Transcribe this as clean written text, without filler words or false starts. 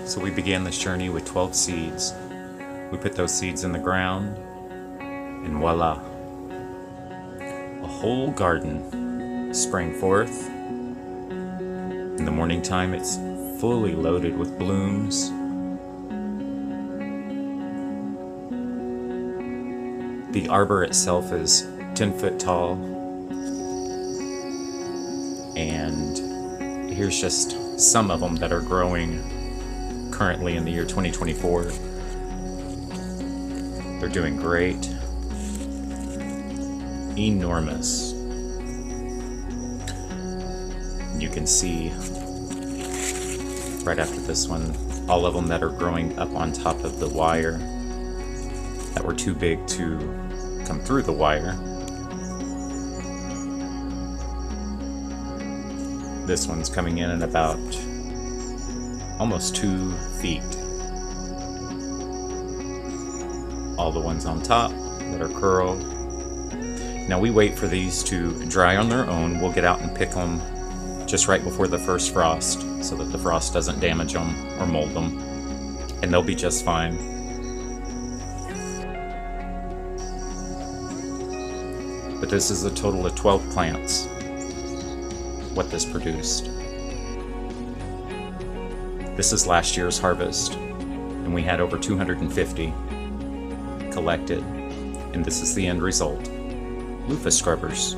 So we began this journey with 12 seeds. We put those seeds in the ground, and voila, a whole garden sprang forth. In the morning time, it's fully loaded with blooms. The arbor itself is 10 foot tall, and here's just some of them that are growing currently in the year 2024. They're doing great. Enormous. You can see right after this one, all of them that are growing up on top of the wire that were too big to come through the wire. This one's coming in at about almost 2 feet. All the ones on top that are curled. Now we wait for these to dry on their own. We'll get out and pick them just right before the first frost so that the frost doesn't damage them or mold them, and they'll be just fine. But this is a total of 12 plants, what this produced. This is last year's harvest, and we had over 250 collected, and this is the end result. Loofah scrubbers.